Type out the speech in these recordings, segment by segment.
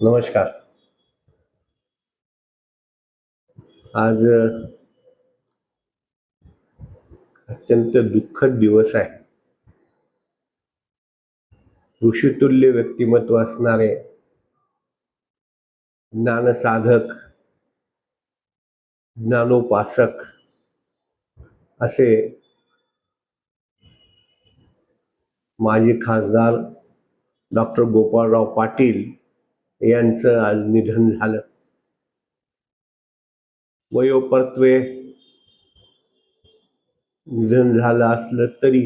नमस्कार. आज अत्यंत दुःखद दिवस आहे. ऋषितुल्य व्यक्तिमत्व असणारे ज्ञानसाधक, ज्ञानोपासक असे माजी खासदार डॉक्टर गोपाळराव पाटील यांचं आज निधन झालं. वयोपर्त्वे निधन झालं असलं तरी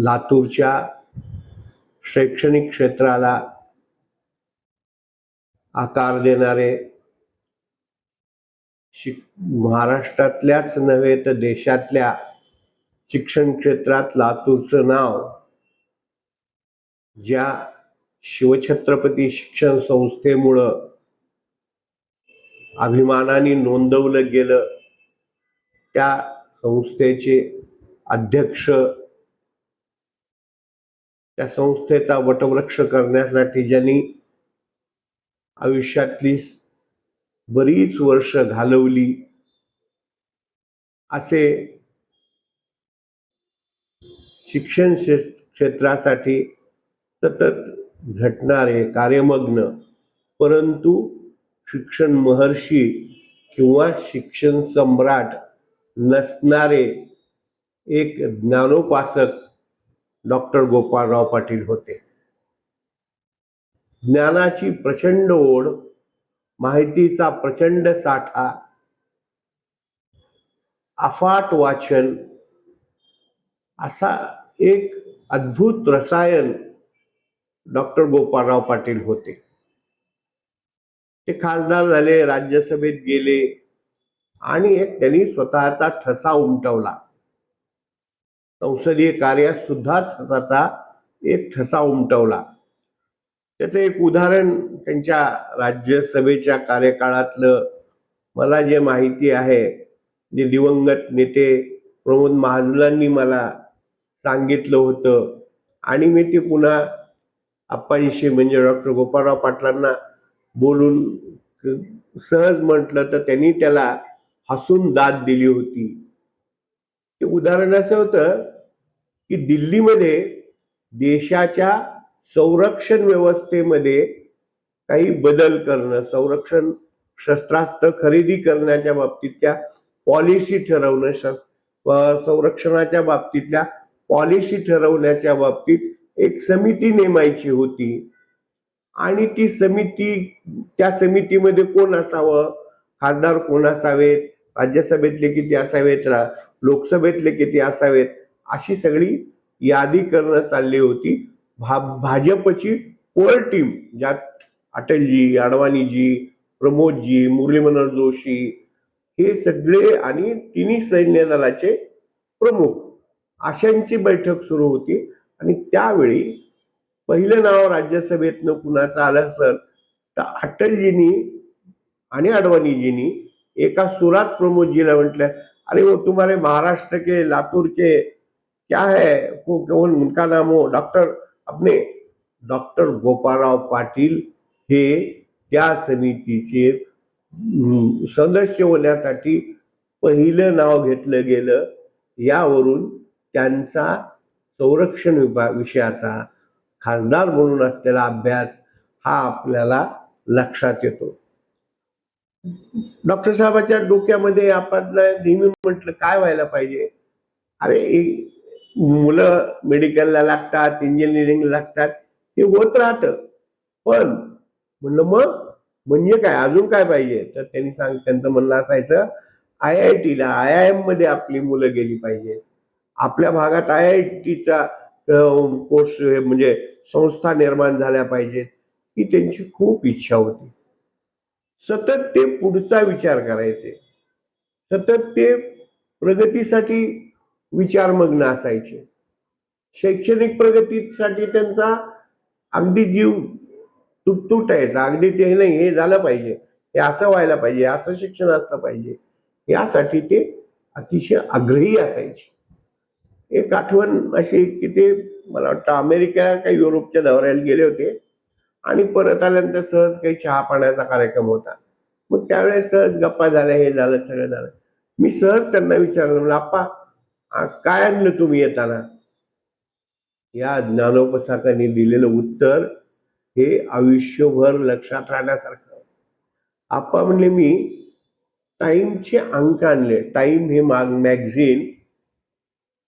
लातूरच्या शैक्षणिक क्षेत्राला आकार देणारे, महाराष्ट्रातल्याच नव्हे तर देशातल्या शिक्षण क्षेत्रात लातूरचं नाव ज्या शिवछत्रपती शिक्षण संस्थेमुळं अभिमानाने नोंदवलं गेलं, त्या संस्थेचे अध्यक्ष, त्या संस्थेचा वटवृक्ष करण्यासाठी ज्यांनी आयुष्यातली बरीच वर्ष घालवली असे शिक्षण क्षेत्रासाठी सतत झटणारे, कार्यमग्न, परंतु शिक्षण महर्षी किंवा शिक्षण सम्राट नसणारे एक ज्ञानोपासक डॉक्टर गोपाळराव पाटील होते. ज्ञानाची प्रचंड ओढ, माहितीचा प्रचंड साठा, अफाट वाचन असा एक अद्भुत रसायन डॉक्टर गोपाळराव पाटील होते. ते खासदार झाले, राज्यसभेत गेले आणि एक त्यांनी स्वतःचा ठसा उमटवला. संसदीय कार्यात सुद्धा स्वतःचा एक ठसा उमटवला. त्याचं एक उदाहरण त्यांच्या राज्यसभेच्या कार्यकाळातलं मला जे माहिती आहे, जे दिवंगत नेते प्रमोद महाजनांनी मला सांगितलं होतं आणि मी ते पुन्हा आप्पांशी म्हणजे डॉक्टर गोपाळराव पाटलांना बोलून सहज म्हटलं तर त्यांनी त्याला हसून दाद दिली होती. ते उदाहरण असं होतं की दिल्लीमध्ये देशाच्या संरक्षण व्यवस्थेमध्ये काही बदल करणं, संरक्षण शस्त्रास्त्र खरेदी करण्याच्या बाबतीतल्या पॉलिसी ठरवणं, संरक्षणाच्या बाबतीतल्या पॉलिसी ठरवण्याच्या बाबतीत एक समिती नेमायची होती आणि ती समिती, त्या समितीमध्ये कोण असावं, खासदार कोण असावेत, राज्यसभेतले किती असावेत, लोकसभेतले किती असावेत, अशी सगळी यादी करणं चालली होती. भाजपची कोर टीम, ज्यात अटलजी, अडवाणीजी, प्रमोदजी, मुरली मनोहर जोशी हे सगळे आणि तिन्ही सैन्य दलाचे प्रमुख अशांची बैठक सुरू होती. आणि त्यावेळी पहिलं नाव राज्यसभेतनं कुणाचं आलं असेल तर अटलजींनी आणि अडवाणीजींनी एका सुरात प्रमोदजीला म्हटलं, अरे वो तुम्हारे महाराष्ट्र के, लातूर के क्या है, कौन उनका नाम हो, डॉक्टर अपने डॉक्टर गोपाळराव पाटील हे त्या समितीचे सदस्य होण्यासाठी पहिलं नाव घेतलं गेलं. यावरून त्यांचा संरक्षण विषयाचा खासदार म्हणून असलेला अभ्यास हा आपल्याला लक्षात येतो. डॉक्टर साहेबांच्या डोक्यामध्ये आपण नेहमी म्हटलं काय व्हायला पाहिजे, अरे मुलं मेडिकलला लागतात, इंजिनिअरिंगला लागतात, हे होत राहतं, पण म्हणलं मग म्हणजे काय, अजून काय पाहिजे, तर त्यांचं म्हणणं असायचं IITला, IIM मध्ये आपली मुलं गेली पाहिजे. आपल्या भागात IITचा कोर्स म्हणजे संस्था निर्माण झाल्या पाहिजेत, ही त्यांची खूप इच्छा होती. सतत ते पुढचा विचार करायचे, सतत ते प्रगतीसाठी विचारमग्न असायचे. शैक्षणिक प्रगतीसाठी त्यांचा अगदी जीव तुटायचा. अगदी ते नाही, हे झालं पाहिजे, हे असं व्हायला पाहिजे, असं शिक्षण असलं पाहिजे, यासाठी ते अतिशय आग्रही असायचे. एक आठवण अशी की ते मला वाटतं अमेरिका काही युरोपच्या दौऱ्याला गेले होते आणि परत आल्यानंतर सहज काही चहा पाण्याचा कार्यक्रम होता. मग त्यावेळेस सहज गप्पा झाल्या, हे झालं, सगळं झालं. मी सहज त्यांना विचारलं, म्हणलं आप्पा काय आणलं तुम्ही येताना? या ज्ञानोपसाकांनी दिलेलं उत्तर हे आयुष्यभर लक्षात राहण्यासारखं. आप्पा म्हणले मी टाइमचे अंक आणले. टाइम हे मॅगझिन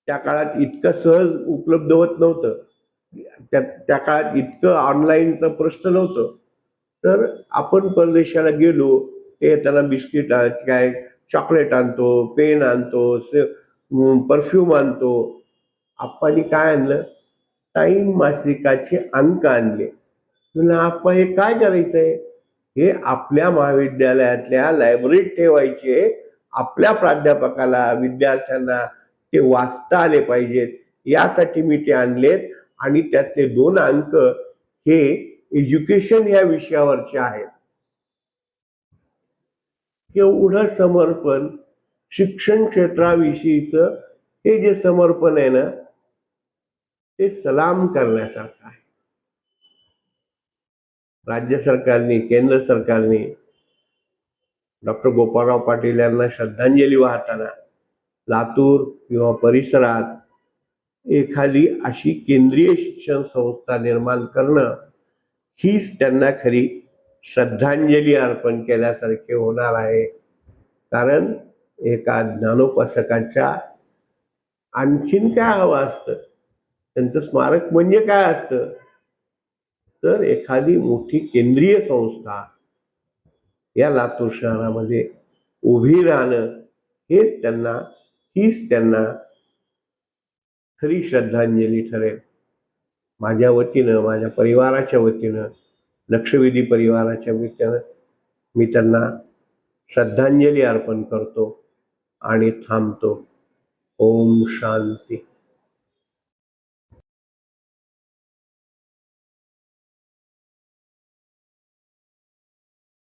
त्या काळात इतकं सहज उपलब्ध होत नव्हतं. त्या काळात इतकं ऑनलाईनचं प्रश्न नव्हतं. तर आपण परदेशाला गेलो, ते येताना बिस्किट काय चॉकलेट आणतो, पेन आणतो, परफ्यूम आणतो. आप्पांनी काय आणलं? टाइम मासिकाचे अंक आणले. म्हणलं आप्पा हे काय करायचंय? हे आपल्या महाविद्यालयातल्या लायब्ररीत ठेवायचे. आपल्या प्राध्यापकाला, विद्यार्थ्यांना ते वाचता आले पाहिजेत, यासाठी मी ते आणलेत. आणि त्यातले 2 अंक हे एज्युकेशन या विषयावरचे आहेत. एवढं समर्पण शिक्षण क्षेत्राविषयीचं हे जे समर्पण आहे ना, ते सलाम करण्यासारखं आहे. राज्य सरकारने, केंद्र सरकारने डॉक्टर गोपाळराव पाटील यांना श्रद्धांजली वाहताना लातूर किंवा परिसरात एखादी अशी केंद्रीय शिक्षण संस्था निर्माण करणं, हीच त्यांना खरी श्रद्धांजली अर्पण केल्यासारखे होणार आहे. कारण एका ज्ञानोपासकाच्या आणखीन काय हवं असतं? त्यांचं स्मारक म्हणजे काय असतं? तर एखादी मोठी केंद्रीय संस्था या लातूर शहरामध्ये उभी राहणं, हीच त्यांना खरी श्रद्धांजली ठरेल. माझ्या वतीनं, माझ्या परिवाराच्या वतीनं, लक्षवेधी परिवाराच्या वतीनं मी त्यांना श्रद्धांजली अर्पण करतो आणि थांबतो. ओम शांती.